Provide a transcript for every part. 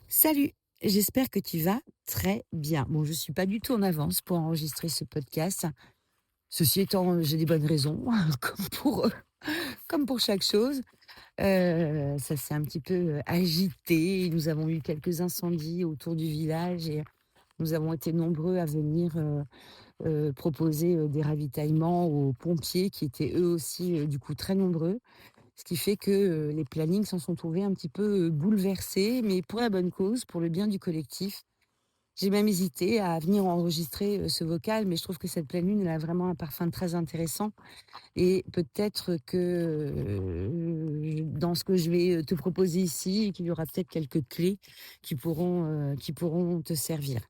Salut, j'espère que tu vas très bien. Bon, je suis pas du tout en avance pour enregistrer ce podcast. Ceci étant, j'ai des bonnes raisons, comme pour chaque chose. Ça s'est un petit peu agité. Nous avons eu quelques incendies autour du village et nous avons été nombreux à venir proposer des ravitaillements aux pompiers qui étaient eux aussi du coup très nombreux. Ce qui fait que les plannings s'en sont trouvés un petit peu bouleversés, mais pour la bonne cause, pour le bien du collectif. J'ai même hésité à venir enregistrer, ce vocal, mais je trouve que cette pleine lune, elle a vraiment un parfum très intéressant et peut-être que, dans ce que je vais, te proposer ici, qu'il y aura peut-être quelques clés qui pourront te servir.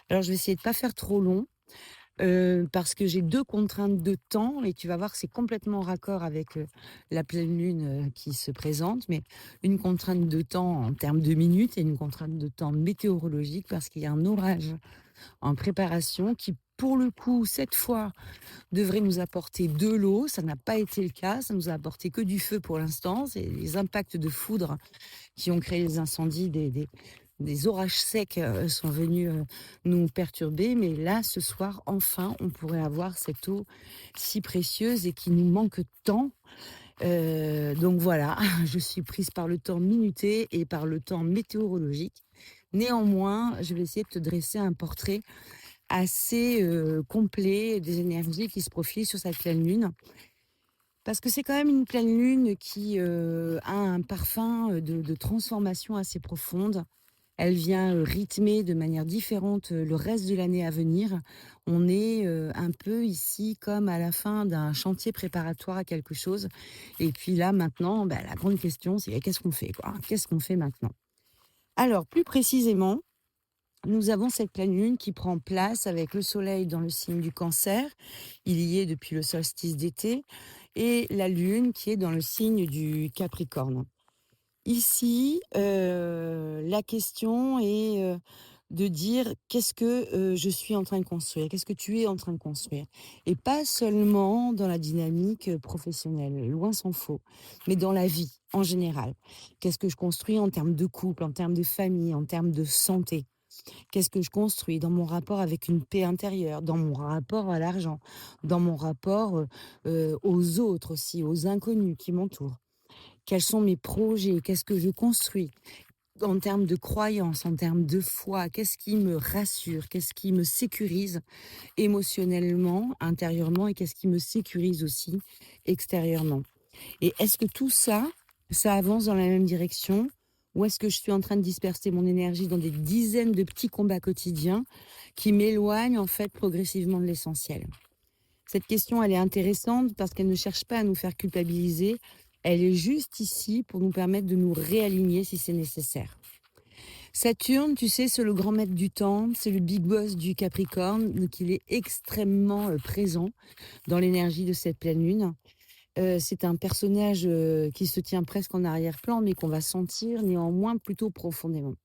Alors je vais essayer de pas faire trop long, parce que j'ai 2 contraintes de temps et tu vas voir que c'est complètement en raccord avec, la pleine lune, qui se présente, mais une contrainte de temps en termes de minutes et une contrainte de temps météorologique parce qu'il y a un orage en préparation qui, pour le coup, cette fois, devrait nous apporter de l'eau. Ça n'a pas été le cas, ça nous a apporté que du feu pour l'instant. C'est les impacts de foudre qui ont créé les incendies, des orages secs sont venus nous perturber. Mais là, ce soir, enfin, on pourrait avoir cette eau si précieuse et qui nous manque tant. Donc voilà, je suis prise par le temps minuté et par le temps météorologique. Néanmoins, je vais essayer de te dresser un portrait assez, complet des énergies qui se profilent sur cette pleine lune. Parce que c'est quand même une pleine lune qui, a un parfum, de transformation assez profonde. Elle vient, rythmer de manière différente, le reste de l'année à venir. On est, un peu ici comme à la fin d'un chantier préparatoire à quelque chose et puis là maintenant, bah, la grande question c'est: «Qu'est-ce qu'on fait quoi? Qu'est-ce qu'on fait maintenant?» Alors plus précisément, nous avons cette pleine lune qui prend place avec le soleil dans le signe du Cancer. Il y est depuis le solstice d'été et la lune qui est dans le signe du Capricorne. Ici, la question est, de dire: «Qu'est-ce que, je suis en train de construire? Qu'est-ce que tu es en train de construire?» Et pas seulement dans la dynamique, professionnelle, loin s'en faut, mais dans la vie en général. Qu'est-ce que je construis en termes de couple, en termes de famille, en termes de santé? Qu'est-ce que je construis dans mon rapport avec une paix intérieure, dans mon rapport à l'argent, dans mon rapport, aux autres aussi, aux inconnus qui m'entourent? Quels sont mes projets? Qu'est-ce que je construis? En termes de croyances, en termes de foi, qu'est-ce qui me rassure? Qu'est-ce qui me sécurise émotionnellement, intérieurement et qu'est-ce qui me sécurise aussi extérieurement? Et est-ce que tout ça, ça avance dans la même direction? Ou est-ce que je suis en train de disperser mon énergie dans des dizaines de petits combats quotidiens qui m'éloignent en fait progressivement de l'essentiel? Cette question, elle est intéressante parce qu'elle ne cherche pas à nous faire culpabiliser. Elle est juste ici pour nous permettre de nous réaligner si c'est nécessaire. Saturne, tu sais, c'est le grand maître du temps, c'est le big boss du Capricorne, donc il est extrêmement présent dans l'énergie de cette pleine lune. C'est un personnage qui se tient presque en arrière-plan, mais qu'on va sentir néanmoins plutôt profondément.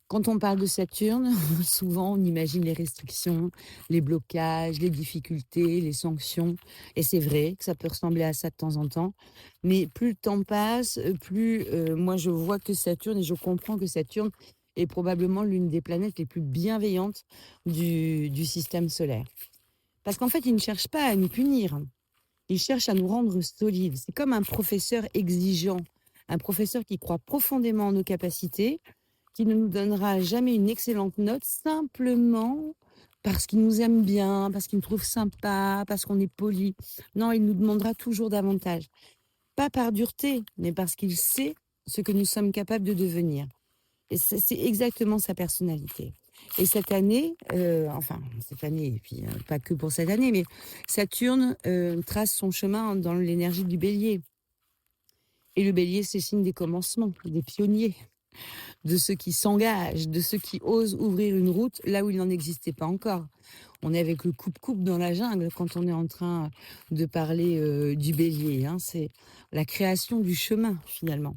Quand on parle de Saturne, souvent on imagine les restrictions, les blocages, les difficultés, les sanctions. Et c'est vrai que ça peut ressembler à ça de temps en temps. Mais plus le temps passe, plus moi je vois que Saturne et je comprends que Saturne est probablement l'une des planètes les plus bienveillantes du système solaire. Parce qu'en fait, il ne cherche pas à nous punir. Il cherche à nous rendre solides. C'est comme un professeur exigeant, un professeur qui croit profondément en nos capacités, qui ne nous donnera jamais une excellente note simplement parce qu'il nous aime bien, parce qu'il nous trouve sympa, parce qu'on est poli. Non, il nous demandera toujours davantage. Pas par dureté, mais parce qu'il sait ce que nous sommes capables de devenir. Et c'est exactement sa personnalité. Et cette année, enfin cette année, et puis pas que pour cette année, mais Saturne trace son chemin dans l'énergie du bélier. Et le bélier, c'est signe des commencements, des pionniers, de ceux qui s'engagent, de ceux qui osent ouvrir une route là où il n'en existait pas encore. On est avec le coupe-coupe dans la jungle quand on est en train de parler du bélier, hein. C'est la création du chemin finalement.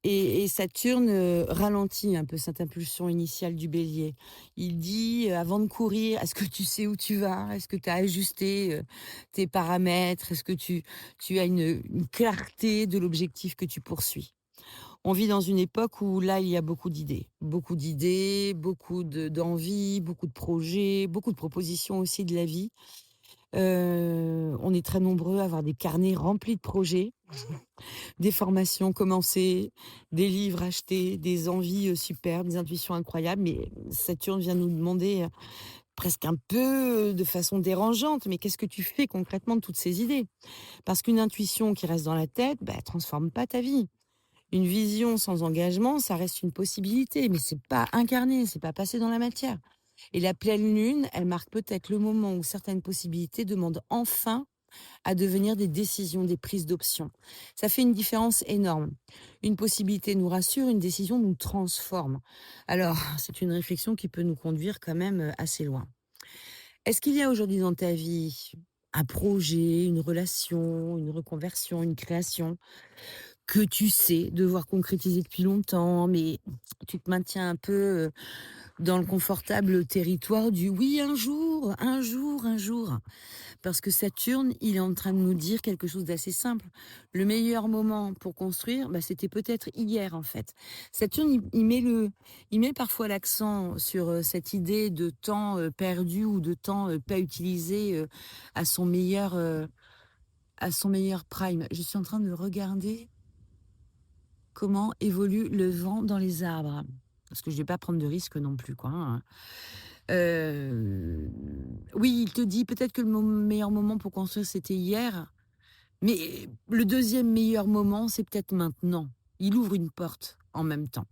Et Saturne ralentit un peu cette impulsion initiale du bélier. Il dit avant de courir, est-ce que tu sais où tu vas? Est-ce que tu as ajusté tes paramètres? Est-ce que tu as une clarté de l'objectif que tu poursuis? On vit dans une époque où là, il y a beaucoup d'idées, beaucoup d'envies, beaucoup de projets, beaucoup de propositions aussi de la vie. On est très nombreux à avoir des carnets remplis de projets, des formations commencées, des livres achetés, des envies, superbes, des intuitions incroyables. Mais Saturne vient nous demander, presque un peu, de façon dérangeante: «Mais qu'est-ce que tu fais concrètement de toutes ces idées?» Parce qu'une intuition qui reste dans la tête, bah, elle transforme pas ta vie. Une vision sans engagement, ça reste une possibilité, mais c'est pas incarné, c'est pas passé dans la matière. Et la pleine lune, elle marque peut-être le moment où certaines possibilités demandent enfin à devenir des décisions, des prises d'options. Ça fait une différence énorme. Une possibilité nous rassure, une décision nous transforme. Alors, c'est une réflexion qui peut nous conduire quand même assez loin. Est-ce qu'il y a aujourd'hui dans ta vie un projet, une relation, une reconversion, une création que tu sais devoir concrétiser depuis longtemps, mais tu te maintiens un peu dans le confortable territoire du oui, un jour, un jour, un jour. Parce que Saturne, il est en train de nous dire quelque chose d'assez simple. Le meilleur moment pour construire, bah, c'était peut-être hier, en fait. Saturne, il met parfois l'accent sur cette idée de temps perdu ou de temps pas utilisé à son meilleur prime. Je suis en train de regarder comment évolue le vent dans les arbres. Parce que je vais pas prendre de risques non plus, quoi, hein. Heu, oui, il te dit peut-être que le meilleur moment pour construire, c'était hier, mais le deuxième meilleur moment, c'est peut-être maintenant. Il ouvre une porte en même temps.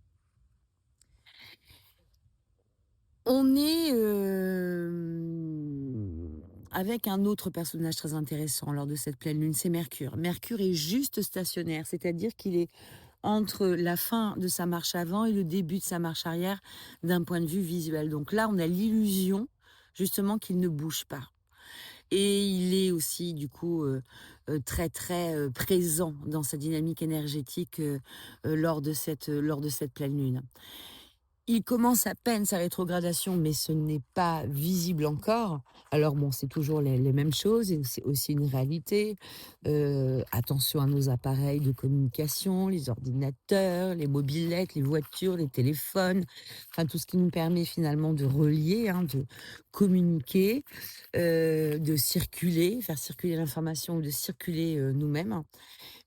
On est, avec un autre personnage très intéressant lors de cette pleine lune, c'est Mercure. Mercure est juste stationnaire, c'est-à-dire qu'il est entre la fin de sa marche avant et le début de sa marche arrière d'un point de vue visuel. Donc là, on a l'illusion justement qu'il ne bouge pas. Et il est aussi du coup très très présent dans sa dynamique énergétique lors de cette pleine lune. Il commence à peine sa rétrogradation, mais ce n'est pas visible encore. Alors bon, c'est toujours les mêmes choses et c'est aussi une réalité. Attention à nos appareils de communication, les ordinateurs, les mobylettes, les voitures, les téléphones, enfin tout ce qui nous permet finalement de relier, hein, de communiquer, de circuler, faire circuler l'information ou de circuler, nous-mêmes.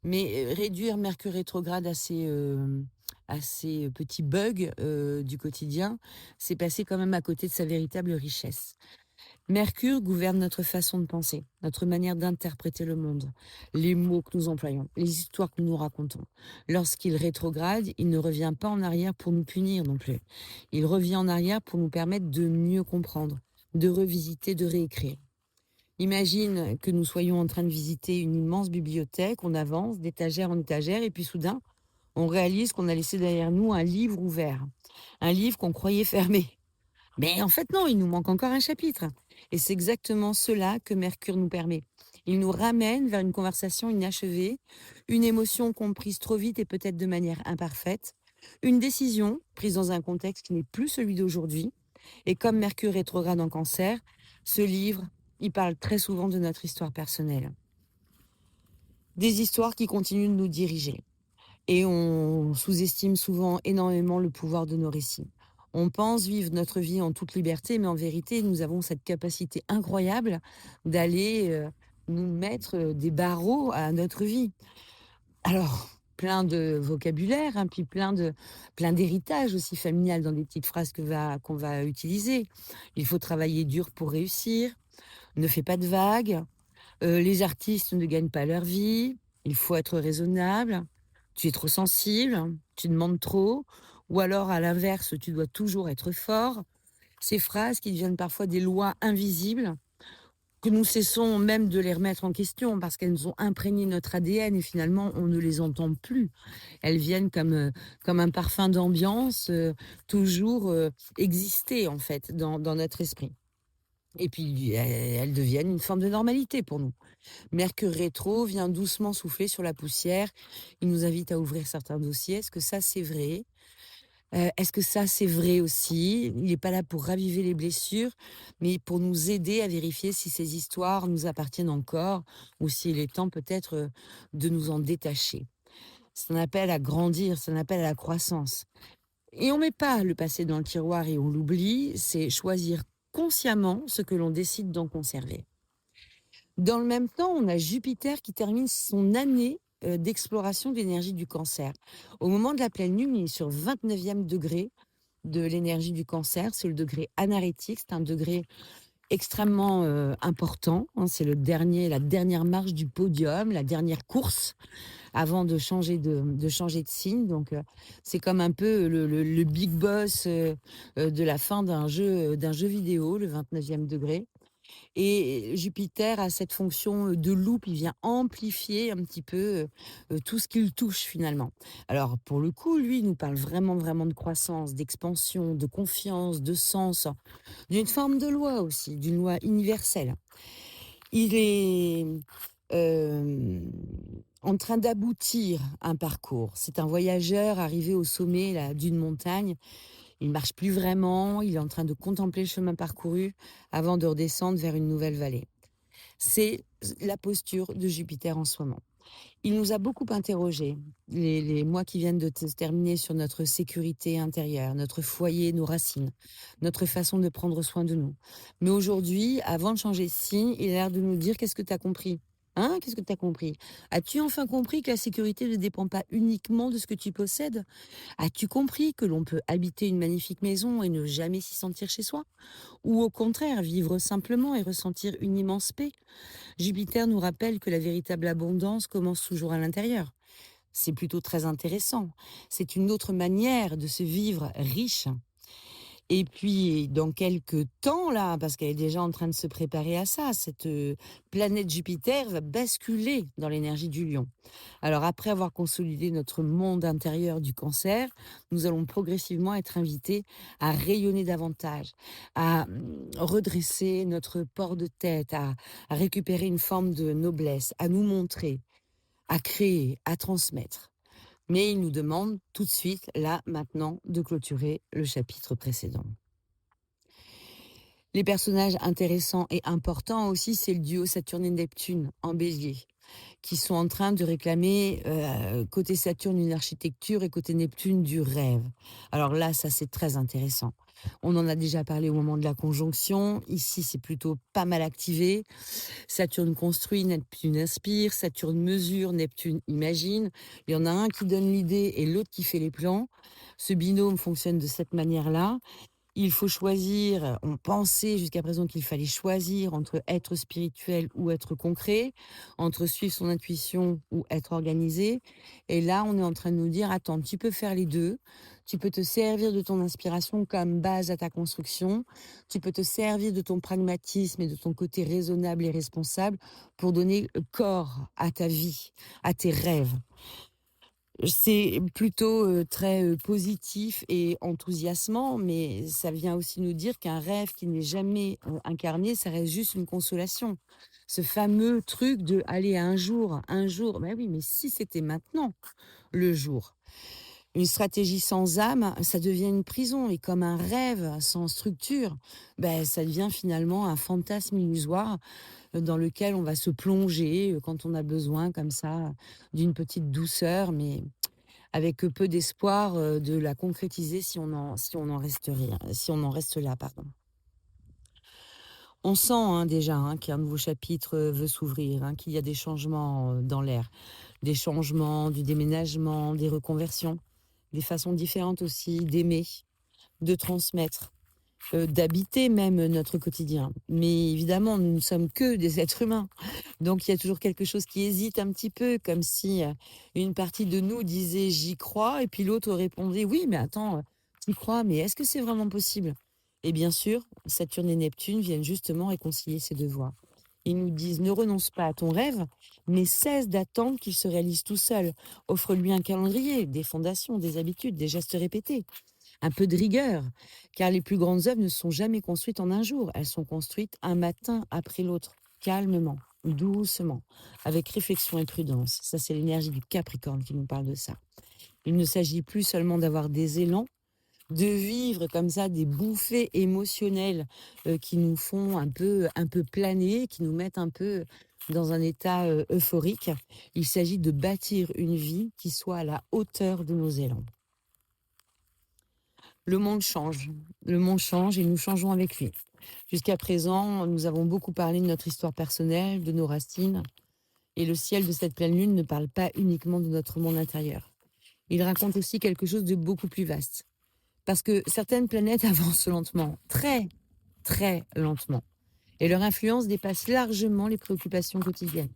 Mais, réduire Mercure rétrograde à ces petits bugs, du quotidien, c'est passer quand même à côté de sa véritable richesse. Mercure gouverne notre façon de penser, notre manière d'interpréter le monde, les mots que nous employons, les histoires que nous racontons. Lorsqu'il rétrograde, il ne revient pas en arrière pour nous punir non plus. Il revient en arrière pour nous permettre de mieux comprendre, de revisiter, de réécrire. Imagine que nous soyons en train de visiter une immense bibliothèque, on avance d'étagère en étagère et puis soudain, on réalise qu'on a laissé derrière nous un livre ouvert, un livre qu'on croyait fermé. Mais en fait non, il nous manque encore un chapitre. Et c'est exactement cela que Mercure nous permet. Il nous ramène vers une conversation inachevée, une émotion comprise trop vite et peut-être de manière imparfaite, une décision prise dans un contexte qui n'est plus celui d'aujourd'hui. Et comme Mercure rétrograde en Cancer, ce livre, il parle très souvent de notre histoire personnelle. Des histoires qui continuent de nous diriger. Et on sous-estime souvent énormément le pouvoir de nos récits. On pense vivre notre vie en toute liberté, mais en vérité, nous avons cette capacité incroyable d'aller nous mettre des barreaux à notre vie. Alors, plein de vocabulaire, hein, puis plein d'héritage aussi familial dans des petites phrases qu'on va utiliser. Il faut travailler dur pour réussir. Ne fais pas de vagues. Les artistes ne gagnent pas leur vie. Il faut être raisonnable. Tu es trop sensible. Tu demandes trop. Ou alors, à l'inverse, tu dois toujours être fort. Ces phrases qui deviennent parfois des lois invisibles, que nous cessons même de les remettre en question parce qu'elles nous ont imprégné notre ADN et finalement, on ne les entend plus. Elles viennent comme un parfum d'ambiance, toujours exister en fait dans notre esprit. Et puis, elles deviennent une forme de normalité pour nous. Mercure rétro vient doucement souffler sur la poussière. Il nous invite à ouvrir certains dossiers. Est-ce que ça, c'est vrai? Est-ce que ça, c'est vrai aussi? Il n'est pas là pour raviver les blessures, mais pour nous aider à vérifier si ces histoires nous appartiennent encore ou s'il est temps peut-être, de nous en détacher. c'est un appel à grandir, c'est un appel à la croissance. Et on met pas le passé dans le tiroir et on l'oublie, c'est choisir consciemment ce que l'on décide d'en conserver. Dans le même temps, on a Jupiter qui termine son année d'exploration de l'énergie du Cancer. Au moment de la pleine lune, il est sur 29e degré de l'énergie du Cancer. C'est le degré anarétique, c'est un degré extrêmement important, hein. C'est la dernière marche du podium, la dernière course avant de changer de signe. Donc, c'est comme un peu le big boss de la fin d'un jeu vidéo, le 29e degré. Et Jupiter a cette fonction de loupe, il vient amplifier un petit peu tout ce qu'il touche finalement. Alors pour le coup, lui, il nous parle vraiment, vraiment de croissance, d'expansion, de confiance, de sens, d'une forme de loi aussi, d'une loi universelle. Il est en train d'aboutir un parcours. C'est un voyageur arrivé au sommet là, d'une montagne. Il marche plus vraiment, il est en train de contempler le chemin parcouru avant de redescendre vers une nouvelle vallée. C'est la posture de Jupiter en ce moment. Il nous a beaucoup interrogés, les mois qui viennent de se terminer, sur notre sécurité intérieure, notre foyer, nos racines, notre façon de prendre soin de nous. Mais aujourd'hui, avant de changer de signe, il a l'air de nous dire: qu'est-ce que tu as compris? Hein? Qu'est-ce que tu as compris? As-tu enfin compris que la sécurité ne dépend pas uniquement de ce que tu possèdes? As-tu compris que l'on peut habiter une magnifique maison et ne jamais s'y sentir chez soi? Ou au contraire, vivre simplement et ressentir une immense paix? Jupiter nous rappelle que la véritable abondance commence toujours à l'intérieur. C'est plutôt très intéressant. C'est une autre manière de se vivre riche. Et puis, dans quelques temps, là, parce qu'elle est déjà en train de se préparer à ça, cette planète Jupiter va basculer dans l'énergie du lion. Alors, après avoir consolidé notre monde intérieur du Cancer, nous allons progressivement être invités à rayonner davantage, à redresser notre port de tête, à récupérer une forme de noblesse, à nous montrer, à créer, à transmettre. Mais il nous demande tout de suite, là, maintenant, de clôturer le chapitre précédent. Les personnages intéressants et importants aussi, c'est le duo Saturne et Neptune en Bélier, qui sont en train de réclamer côté Saturne une architecture et côté Neptune du rêve. Alors là, ça c'est très intéressant. On en a déjà parlé au moment de la conjonction. Ici, c'est plutôt pas mal activé. Saturne construit, Neptune inspire, Saturne mesure, Neptune imagine. Il y en a un qui donne l'idée et l'autre qui fait les plans. Ce binôme fonctionne de cette manière-là. Il faut choisir, on pensait jusqu'à présent qu'il fallait choisir entre être spirituel ou être concret, entre suivre son intuition ou être organisé. Et là, on est en train de nous dire: attends, tu peux faire les deux. Tu peux te servir de ton inspiration comme base à ta construction. Tu peux te servir de ton pragmatisme et de ton côté raisonnable et responsable pour donner corps à ta vie, à tes rêves. C'est plutôt très positif et enthousiasmant, mais ça vient aussi nous dire qu'un rêve qui n'est jamais incarné, ça reste juste une consolation. Ce fameux truc de aller un jour, ben oui, mais si c'était maintenant le jour. Une stratégie sans âme, ça devient une prison, et comme un rêve sans structure, ben ça devient finalement un fantasme illusoire dans lequel on va se plonger quand on a besoin comme ça d'une petite douceur, mais avec peu d'espoir de la concrétiser si on en reste rien, si on en reste là, pardon. On sent déjà qu'un nouveau chapitre veut s'ouvrir, qu'il y a des changements dans l'air, des changements, du déménagement, des reconversions, des façons différentes aussi d'aimer, de transmettre, d'habiter même notre quotidien. Mais évidemment, nous ne sommes que des êtres humains. Donc il y a toujours quelque chose qui hésite un petit peu, comme si une partie de nous disait: j'y crois, et puis l'autre répondait: oui, mais attends, j'y crois, mais est-ce que c'est vraiment possible? Et bien sûr, Saturne et Neptune viennent justement réconcilier ces deux voies. Ils nous disent: ne renonce pas à ton rêve, mais cesse d'attendre qu'il se réalise tout seul. Offre-lui un calendrier, des fondations, des habitudes, des gestes répétés, un peu de rigueur, car les plus grandes œuvres ne sont jamais construites en un jour, elles sont construites un matin après l'autre, calmement, doucement, avec réflexion et prudence. Ça, c'est l'énergie du Capricorne qui nous parle de ça. Il ne s'agit plus seulement d'avoir des élans, de vivre comme ça des bouffées émotionnelles qui nous font un peu planer, qui nous mettent un peu dans un état euphorique. Il s'agit de bâtir une vie qui soit à la hauteur de nos élans. Le monde change et nous changeons avec lui. Jusqu'à présent, nous avons beaucoup parlé de notre histoire personnelle, de nos racines, et le ciel de cette pleine lune ne parle pas uniquement de notre monde intérieur. Il raconte aussi quelque chose de beaucoup plus vaste. Parce que certaines planètes avancent lentement, très, très lentement. Et leur influence dépasse largement les préoccupations quotidiennes.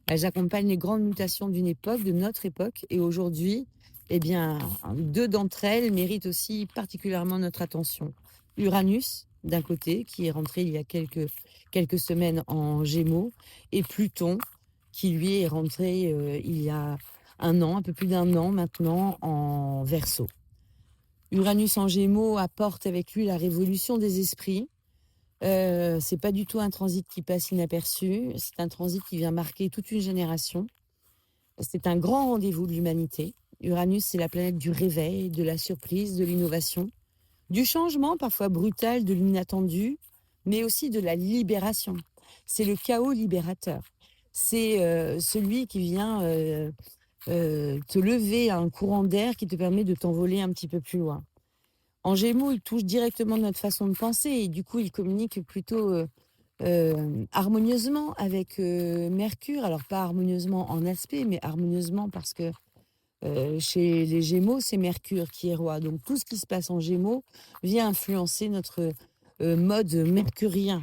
Elles accompagnent les grandes mutations d'une époque, de notre époque. Et aujourd'hui, eh bien, deux d'entre elles méritent aussi particulièrement notre attention. Uranus, d'un côté, qui est rentré il y a quelques semaines en Gémeaux, et Pluton, qui lui est rentré il y a un an, un peu plus d'un an maintenant, en Verseau. Uranus en Gémeaux apporte avec lui la révolution des esprits. C'est pas du tout un transit qui passe inaperçu, c'est un transit qui vient marquer toute une génération. C'est un grand rendez-vous de l'humanité. Uranus, c'est la planète du réveil, de la surprise, de l'innovation, du changement parfois brutal, de l'inattendu, mais aussi de la libération. C'est le chaos libérateur. C'est celui qui vient te lever à un courant d'air qui te permet de t'envoler un petit peu plus loin. En Gémeaux, il touche directement notre façon de penser et du coup, il communique plutôt harmonieusement avec Mercure. Alors, pas harmonieusement en aspect, mais harmonieusement parce que chez les Gémeaux, c'est Mercure qui est roi. Donc, tout ce qui se passe en Gémeaux vient influencer notre mode mercurien.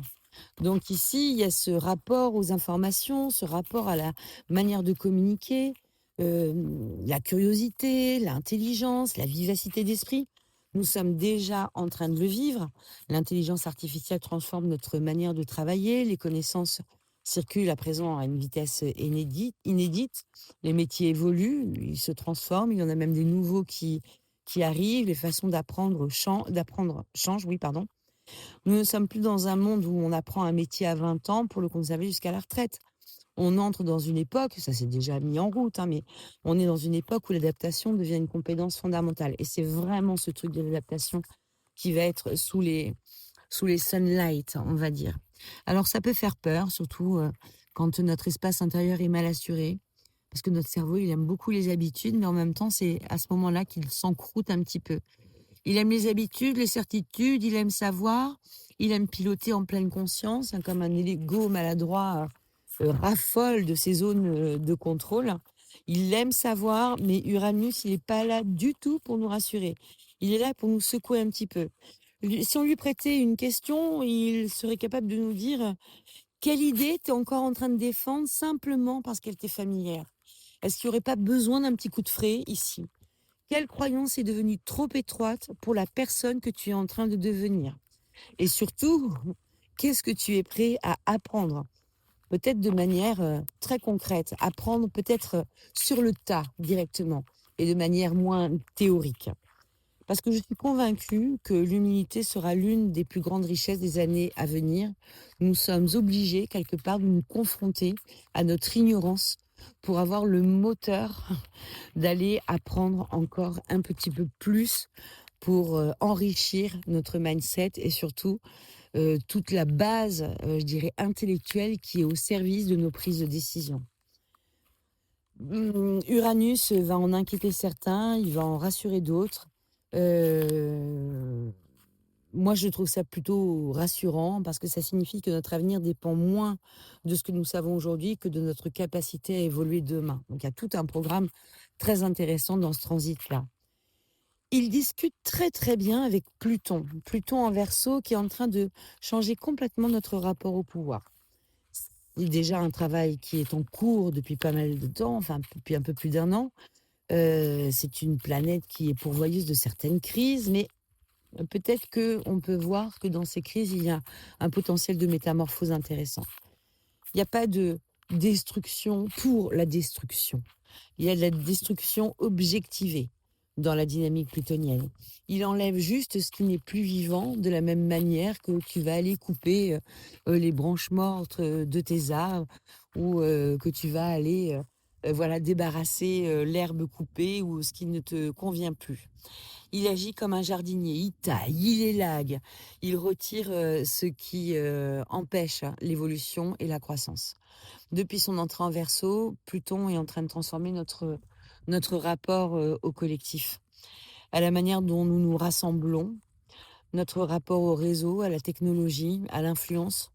Donc, ici, il y a ce rapport aux informations, ce rapport à la manière de communiquer, la curiosité, l'intelligence, la vivacité d'esprit. Nous sommes déjà en train de le vivre. L'intelligence artificielle transforme notre manière de travailler. Les connaissances circulent à présent à une vitesse inédite. Les métiers évoluent, ils se transforment. Il y en a même des nouveaux qui arrivent. Les façons d'apprendre changent. Oui, pardon. Nous ne sommes plus dans un monde où on apprend un métier à 20 ans pour le conserver jusqu'à la retraite. On entre dans une époque, ça s'est déjà mis en route, mais on est dans une époque où l'adaptation devient une compétence fondamentale. Et c'est vraiment ce truc de l'adaptation qui va être sous les sunlight, on va dire. Alors ça peut faire peur, surtout quand notre espace intérieur est mal assuré, parce que notre cerveau, il aime beaucoup les habitudes, mais en même temps, c'est à ce moment-là qu'il s'encroute un petit peu. Il aime les habitudes, les certitudes, il aime savoir, il aime piloter en pleine conscience, hein, comme un ego maladroit raffole de ses zones de contrôle. Il aime savoir, mais Uranus, il n'est pas là du tout pour nous rassurer. Il est là pour nous secouer un petit peu. Si on lui prêtait une question, il serait capable de nous dire quelle idée tu es encore en train de défendre simplement parce qu'elle t'est familière. Est-ce qu'il n'y aurait pas besoin d'un petit coup de frais ici? Quelle croyance est devenue trop étroite pour la personne que tu es en train de devenir? Et surtout, qu'est-ce que tu es prêt à apprendre? Peut-être de manière très concrète, apprendre peut-être sur le tas directement et de manière moins théorique. Parce que je suis convaincue que l'humilité sera l'une des plus grandes richesses des années à venir. Nous sommes obligés quelque part de nous confronter à notre ignorance pour avoir le moteur d'aller apprendre encore un petit peu plus pour enrichir notre mindset et surtout toute la base, je dirais, intellectuelle qui est au service de nos prises de décision. Uranus va en inquiéter certains, il va en rassurer d'autres. Moi, je trouve ça plutôt rassurant parce que ça signifie que notre avenir dépend moins de ce que nous savons aujourd'hui que de notre capacité à évoluer demain. Donc, il y a tout un programme très intéressant dans ce transit-là. Il discute très très bien avec Pluton. Pluton en Verseau qui est en train de changer complètement notre rapport au pouvoir. C'est déjà un travail qui est en cours depuis pas mal de temps, enfin depuis un peu plus d'un an. C'est une planète qui est pourvoyeuse de certaines crises, mais peut-être qu'on peut voir que dans ces crises, il y a un potentiel de métamorphose intéressant. Il n'y a pas de destruction pour la destruction. Il y a de la destruction objectivée dans la dynamique plutonienne. Il enlève juste ce qui n'est plus vivant de la même manière que tu vas aller couper les branches mortes de tes arbres ou que tu vas aller voilà, débarrasser l'herbe coupée ou ce qui ne te convient plus. Il agit comme un jardinier, il taille, il élague, il retire ce qui empêche l'évolution et la croissance. Depuis son entrée en Verseau, Pluton est en train de transformer notre rapport au collectif, à la manière dont nous nous rassemblons, notre rapport au réseau, à la technologie, à l'influence.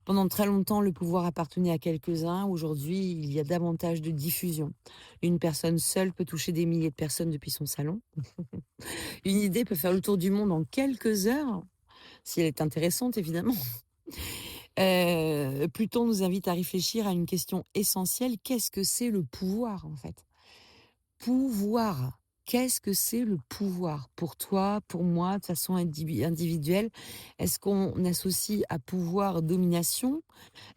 Pendant très longtemps, le pouvoir appartenait à quelques-uns. Aujourd'hui, il y a davantage de diffusion. Une personne seule peut toucher des milliers de personnes depuis son salon. Une idée peut faire le tour du monde en quelques heures, si elle est intéressante, évidemment. Pluton nous invite à réfléchir à une question essentielle. Qu'est-ce que c'est le pouvoir, en fait? Pouvoir. Qu'est-ce que c'est le pouvoir? Pour toi, pour moi, de façon individuelle, est-ce qu'on associe à pouvoir domination?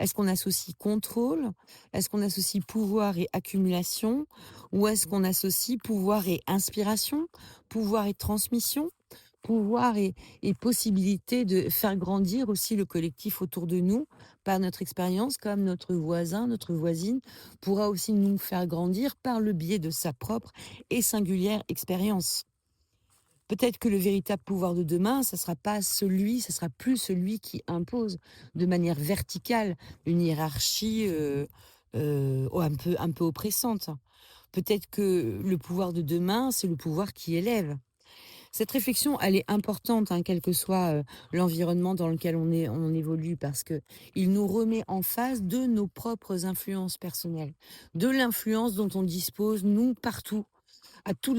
Est-ce qu'on associe contrôle? Est-ce qu'on associe pouvoir et accumulation? Ou est-ce qu'on associe pouvoir et inspiration? Pouvoir et transmission? Pouvoir et possibilité de faire grandir aussi le collectif autour de nous par notre expérience, comme notre voisin, notre voisine pourra aussi nous faire grandir par le biais de sa propre et singulière expérience. Peut-être que le véritable pouvoir de demain, ça sera plus celui qui impose de manière verticale une hiérarchie un peu oppressante. Peut-être que le pouvoir de demain, c'est le pouvoir qui élève. Cette réflexion, elle est importante, hein, quel que soit l'environnement dans lequel on évolue, parce que il nous remet en face de nos propres influences personnelles, de l'influence dont on dispose, nous, partout,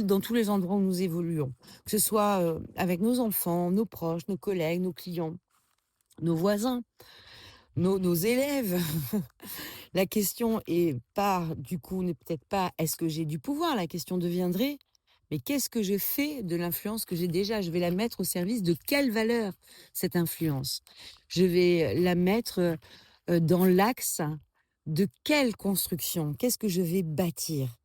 dans tous les endroits où nous évoluons, que ce soit avec nos enfants, nos proches, nos collègues, nos clients, nos voisins, nos élèves. La question est pas, du coup, n'est peut-être pas est-ce que j'ai du pouvoir? La question deviendrait mais qu'est-ce que je fais de l'influence que j'ai déjà? Je vais la mettre au service de quelle valeur, cette influence? Je vais la mettre dans l'axe de quelle construction? Qu'est-ce que je vais bâtir?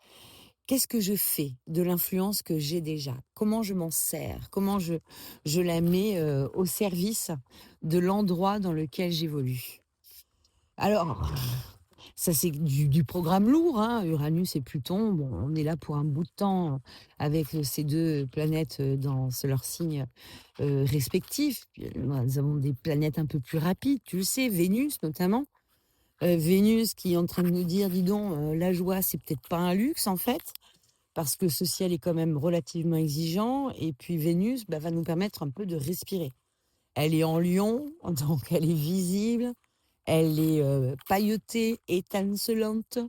Qu'est-ce que je fais de l'influence que j'ai déjà? Comment je m'en sers? Comment je la mets au service de l'endroit dans lequel j'évolue? Alors, ça, c'est du programme lourd, hein, Uranus et Pluton. Bon, on est là pour un bout de temps avec ces 2 planètes dans leurs signes respectifs. Puis, nous avons des planètes un peu plus rapides, tu le sais, Vénus notamment. Vénus qui est en train de nous dire, dis donc, la joie, c'est peut-être pas un luxe en fait, parce que ce ciel est quand même relativement exigeant. Et puis Vénus va nous permettre un peu de respirer. Elle est en Lion, donc elle est visible. Elle est pailletée, étincelante,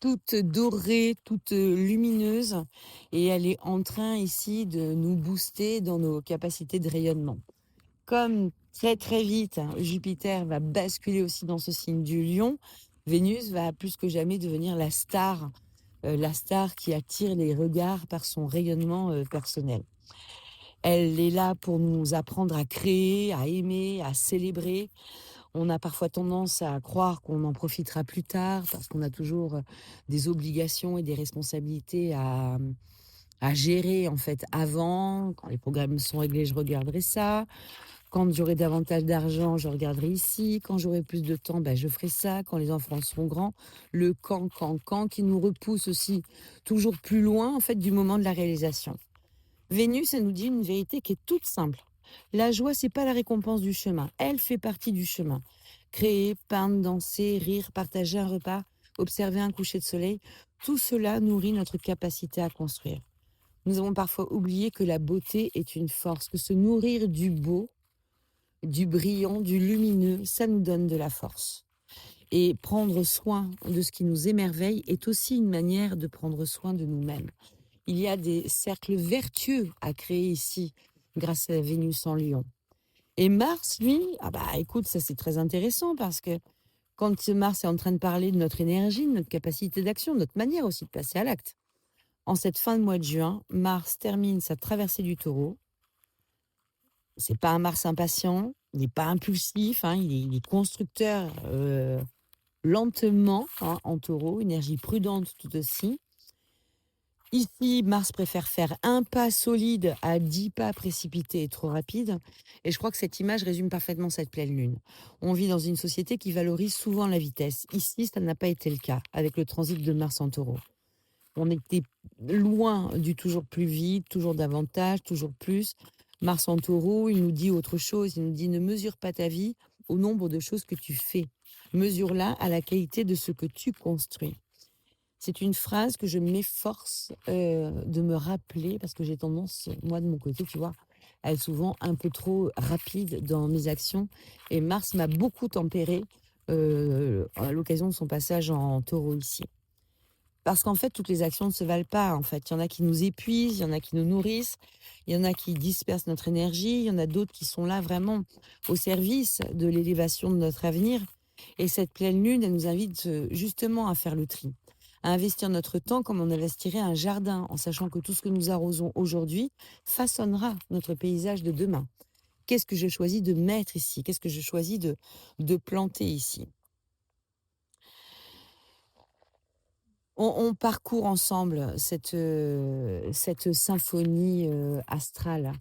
toute dorée, toute lumineuse. Et elle est en train ici de nous booster dans nos capacités de rayonnement. Comme très très vite, hein, Jupiter va basculer aussi dans ce signe du Lion, Vénus va plus que jamais devenir la star qui attire les regards par son rayonnement personnel. Elle est là pour nous apprendre à créer, à aimer, à célébrer. On a parfois tendance à croire qu'on en profitera plus tard parce qu'on a toujours des obligations et des responsabilités à gérer en fait avant. Quand les programmes sont réglés, je regarderai ça. Quand j'aurai davantage d'argent, je regarderai ici. Quand j'aurai plus de temps, je ferai ça. Quand les enfants seront grands, le quand qui nous repousse aussi toujours plus loin en fait du moment de la réalisation. Vénus, elle nous dit une vérité qui est toute simple. La joie, c'est pas la récompense du chemin. Elle fait partie du chemin. Créer, peindre, danser, rire, partager un repas, observer un coucher de soleil, tout cela nourrit notre capacité à construire. Nous avons parfois oublié que la beauté est une force, que se nourrir du beau, du brillant, du lumineux, ça nous donne de la force. Et prendre soin de ce qui nous émerveille est aussi une manière de prendre soin de nous-mêmes. Il y a des cercles vertueux à créer ici grâce à Vénus en Lion. Et Mars, lui, écoute, ça c'est très intéressant parce que quand Mars est en train de parler de notre énergie, de notre capacité d'action, de notre manière aussi de passer à l'acte. En cette fin de mois de juin, Mars termine sa traversée du Taureau. C'est pas un Mars impatient, il n'est pas impulsif, hein, il est constructeur lentement en Taureau, énergie prudente tout aussi. Ici, Mars préfère faire un pas solide à 10 pas précipités et trop rapides. Et je crois que cette image résume parfaitement cette pleine lune. On vit dans une société qui valorise souvent la vitesse. Ici, ça n'a pas été le cas avec le transit de Mars en Taureau. On était loin du toujours plus vite, toujours davantage, toujours plus. Mars en Taureau, il nous dit autre chose. Il nous dit: «Ne mesure pas ta vie au nombre de choses que tu fais. Mesure-la à la qualité de ce que tu construis». C'est une phrase que je m'efforce, de me rappeler parce que j'ai tendance, moi de mon côté, tu vois, à être souvent un peu trop rapide dans mes actions et Mars m'a beaucoup tempérée, à l'occasion de son passage en Taureau ici. Parce qu'en fait, toutes les actions ne se valent pas, en fait. Il y en a qui nous épuisent, il y en a qui nous nourrissent, il y en a qui dispersent notre énergie, il y en a d'autres qui sont là vraiment au service de l'élévation de notre avenir. Et cette pleine lune, elle nous invite justement à faire le tri, à investir notre temps comme on investirait un jardin, en sachant que tout ce que nous arrosons aujourd'hui façonnera notre paysage de demain. Qu'est-ce que je choisis de mettre ici? Qu'est-ce que je choisis de planter ici? On parcourt ensemble cette symphonie, astrale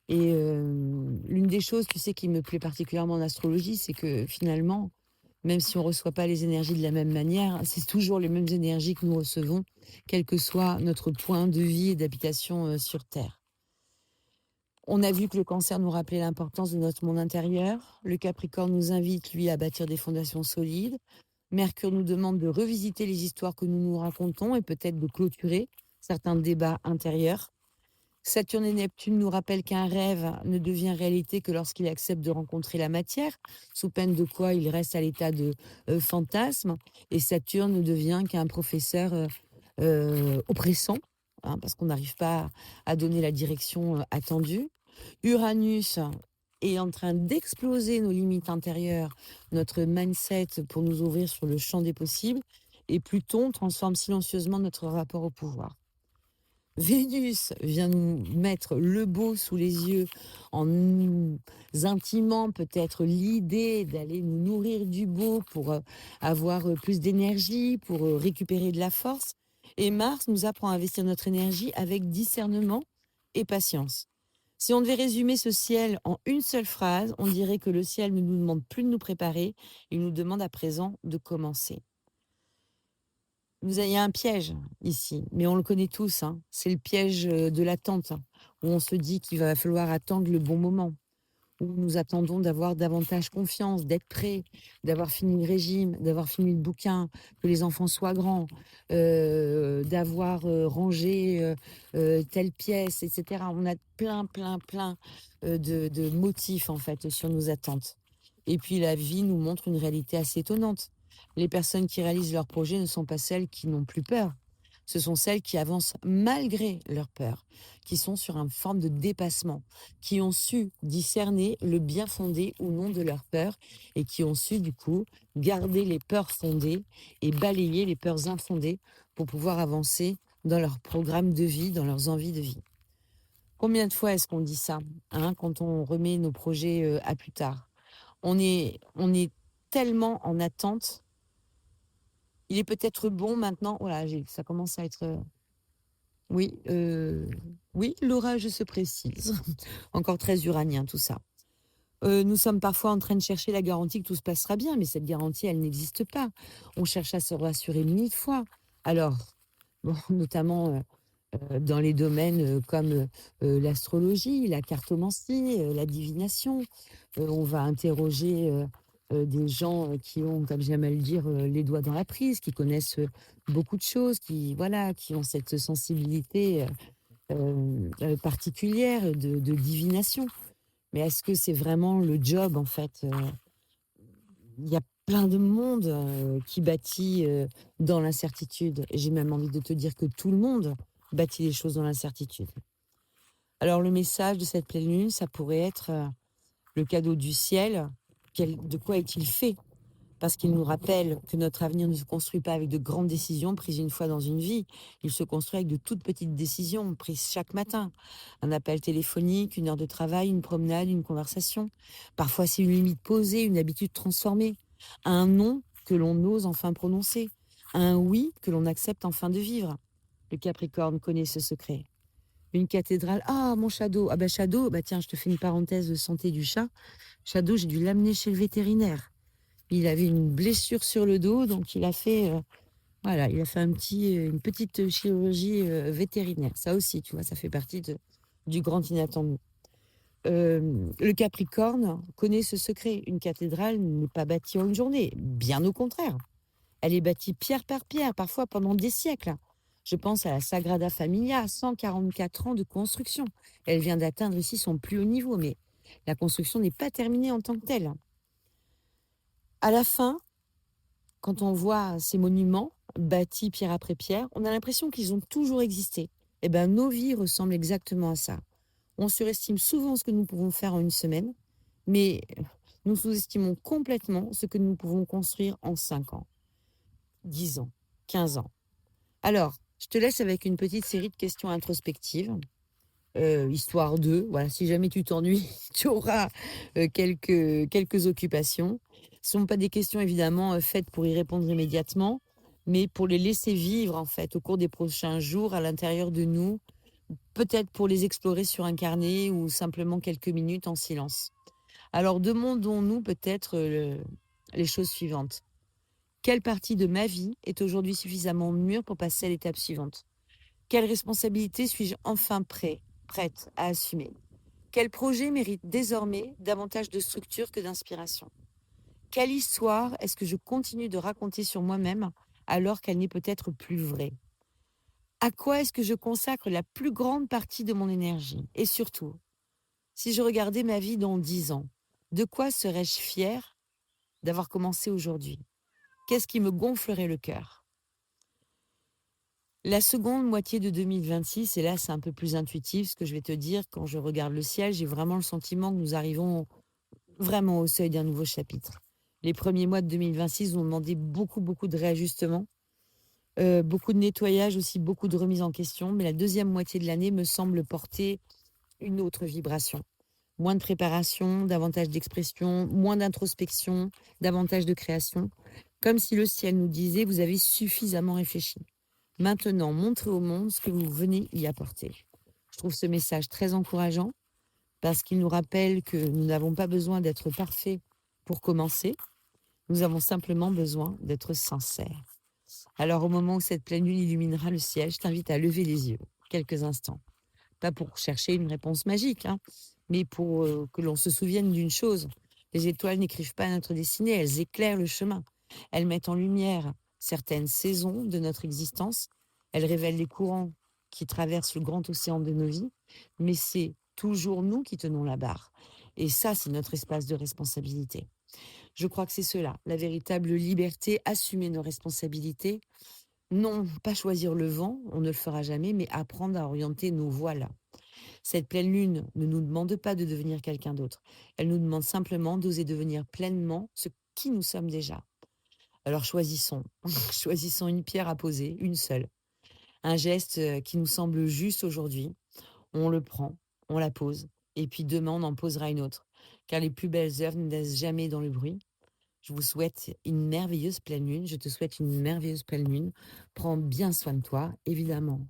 et l'une des choses, tu sais, qui me plaît particulièrement en astrologie, c'est que finalement, même si on reçoit pas les énergies de la même manière, c'est toujours les mêmes énergies que nous recevons, quel que soit notre point de vie et d'habitation, sur terre. On a vu que le Cancer nous rappelait l'importance de notre monde intérieur. Le Capricorne nous invite, lui, à bâtir des fondations solides. Mercure nous demande de revisiter les histoires que nous nous racontons et peut-être de clôturer certains débats intérieurs. Saturne et Neptune nous rappellent qu'un rêve ne devient réalité que lorsqu'il accepte de rencontrer la matière, sous peine de quoi il reste à l'état de fantasme. Et Saturne ne devient qu'un professeur oppressant, hein, parce qu'on n'arrive pas à donner la direction attendue. Uranus est en train d'exploser nos limites intérieures, notre mindset pour nous ouvrir sur le champ des possibles. Et Pluton transforme silencieusement notre rapport au pouvoir. Vénus vient nous mettre le beau sous les yeux en nous intimant peut-être l'idée d'aller nous nourrir du beau pour avoir plus d'énergie, pour récupérer de la force. Et Mars nous apprend à investir notre énergie avec discernement et patience. Si on devait résumer ce ciel en une seule phrase, on dirait que le ciel ne nous demande plus de nous préparer, il nous demande à présent de commencer. Il y a un piège ici, mais on le connaît tous, hein. C'est le piège de l'attente, hein, où on se dit qu'il va falloir attendre le bon moment, où nous attendons d'avoir davantage confiance, d'être prêts, d'avoir fini le régime, d'avoir fini le bouquin, que les enfants soient grands, d'avoir rangé telle pièce, etc. On a plein de motifs en fait sur nos attentes. Et puis la vie nous montre une réalité assez étonnante. Les personnes qui réalisent leurs projets ne sont pas celles qui n'ont plus peur. Ce sont celles qui avancent malgré leur peur, qui sont sur une forme de dépassement, qui ont su discerner le bien fondé ou non de leur peur et qui ont su du coup garder les peurs fondées et balayer les peurs infondées pour pouvoir avancer dans leur programme de vie, dans leurs envies de vie. Combien de fois est-ce qu'on dit ça, hein, quand on remet nos projets à plus tard? On est tellement en attente. Il est peut-être bon maintenant, voilà, ça commence à être... oui, oui, l'orage se précise. Encore très uranien tout ça. Nous sommes parfois en train de chercher la garantie que tout se passera bien, mais cette garantie, elle n'existe pas. On cherche à se rassurer 1000 fois. Alors, bon, notamment dans les domaines comme l'astrologie, la cartomancie, la divination. On va interroger des gens qui ont, comme j'aime à le dire, les doigts dans la prise, qui connaissent beaucoup de choses, qui, voilà, qui ont cette sensibilité particulière de divination. Mais est-ce que c'est vraiment le job, en fait? Il y a plein de monde qui bâtit dans l'incertitude. Et j'ai même envie de te dire que tout le monde bâtit les choses dans l'incertitude. Alors le message de cette pleine lune, ça pourrait être le cadeau du ciel. De quoi est-il fait? Parce qu'il nous rappelle que notre avenir ne se construit pas avec de grandes décisions prises une fois dans une vie. Il se construit avec de toutes petites décisions prises chaque matin. Un appel téléphonique, une heure de travail, une promenade, une conversation. Parfois, c'est une limite posée, une habitude transformée. Un non que l'on ose enfin prononcer. Un oui que l'on accepte enfin de vivre. Le Capricorne connaît ce secret. Une cathédrale. Ah, mon Shadow. Ah, bah, Shadow, bah, tiens, je te fais une parenthèse de santé du chat. Shadow, j'ai dû l'amener chez le vétérinaire. Il avait une blessure sur le dos, donc il a fait Voilà, il a fait une petite chirurgie vétérinaire. Ça aussi, tu vois, ça fait partie du grand inattendu. Le Capricorne connaît ce secret. Une cathédrale n'est pas bâtie en une journée, bien au contraire. Elle est bâtie pierre par pierre, parfois pendant des siècles. Je pense à la Sagrada Familia, 144 ans de construction. Elle vient d'atteindre ici son plus haut niveau, mais la construction n'est pas terminée en tant que telle. À la fin, quand on voit ces monuments bâtis pierre après pierre, on a l'impression qu'ils ont toujours existé. Eh bien, nos vies ressemblent exactement à ça. On surestime souvent ce que nous pouvons faire en une semaine, mais nous sous-estimons complètement ce que nous pouvons construire en 5 ans, 10 ans, 15 ans. Alors, je te laisse avec une petite série de questions introspectives, histoire de, voilà, si jamais tu t'ennuies, tu auras quelques occupations. Ce ne sont pas des questions évidemment faites pour y répondre immédiatement, mais pour les laisser vivre en fait au cours des prochains jours à l'intérieur de nous, peut-être pour les explorer sur un carnet ou simplement quelques minutes en silence. Alors demandons-nous peut-être les choses suivantes. Quelle partie de ma vie est aujourd'hui suffisamment mûre pour passer à l'étape suivante? Quelle responsabilité suis-je enfin prête à assumer? Quel projet mérite désormais davantage de structure que d'inspiration? Quelle histoire est-ce que je continue de raconter sur moi-même alors qu'elle n'est peut-être plus vraie? À quoi est-ce que je consacre la plus grande partie de mon énergie? Et surtout, si je regardais ma vie dans 10 ans, de quoi serais-je fière d'avoir commencé aujourd'hui? Qu'est-ce qui me gonflerait le cœur? La seconde moitié de 2026, et là c'est un peu plus intuitif ce que je vais te dire, quand je regarde le ciel, j'ai vraiment le sentiment que nous arrivons vraiment au seuil d'un nouveau chapitre. Les premiers mois de 2026 ont demandé beaucoup de réajustements, beaucoup de nettoyage, aussi beaucoup de remise en question, mais la deuxième moitié de l'année me semble porter une autre vibration. Moins de préparation, davantage d'expression, moins d'introspection, davantage de création, comme si le ciel nous disait: vous avez suffisamment réfléchi. Maintenant, montrez au monde ce que vous venez y apporter. Je trouve ce message très encourageant parce qu'il nous rappelle que nous n'avons pas besoin d'être parfaits pour commencer. Nous avons simplement besoin d'être sincères. Alors, au moment où cette pleine lune illuminera le ciel, je t'invite à lever les yeux quelques instants. Pas pour chercher une réponse magique, hein, mais pour que l'on se souvienne d'une chose. Les étoiles n'écrivent pas notre destinée, elles éclairent le chemin. Elles mettent en lumière certaines saisons de notre existence. Elles révèlent les courants qui traversent le grand océan de nos vies. Mais c'est toujours nous qui tenons la barre. Et ça, c'est notre espace de responsabilité. Je crois que c'est cela, la véritable liberté, assumer nos responsabilités. Non, pas choisir le vent, on ne le fera jamais, mais apprendre à orienter nos voiles. Cette pleine lune ne nous demande pas de devenir quelqu'un d'autre. Elle nous demande simplement d'oser devenir pleinement ce qui nous sommes déjà. Alors choisissons, choisissons une pierre à poser, une seule. Un geste qui nous semble juste aujourd'hui. On le prend, on la pose, et puis demain on en posera une autre. Car les plus belles œuvres ne naissent jamais dans le bruit. Je vous souhaite une merveilleuse pleine lune. Je te souhaite une merveilleuse pleine lune. Prends bien soin de toi, évidemment.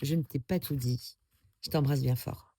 Je ne t'ai pas tout dit. Je t'embrasse bien fort.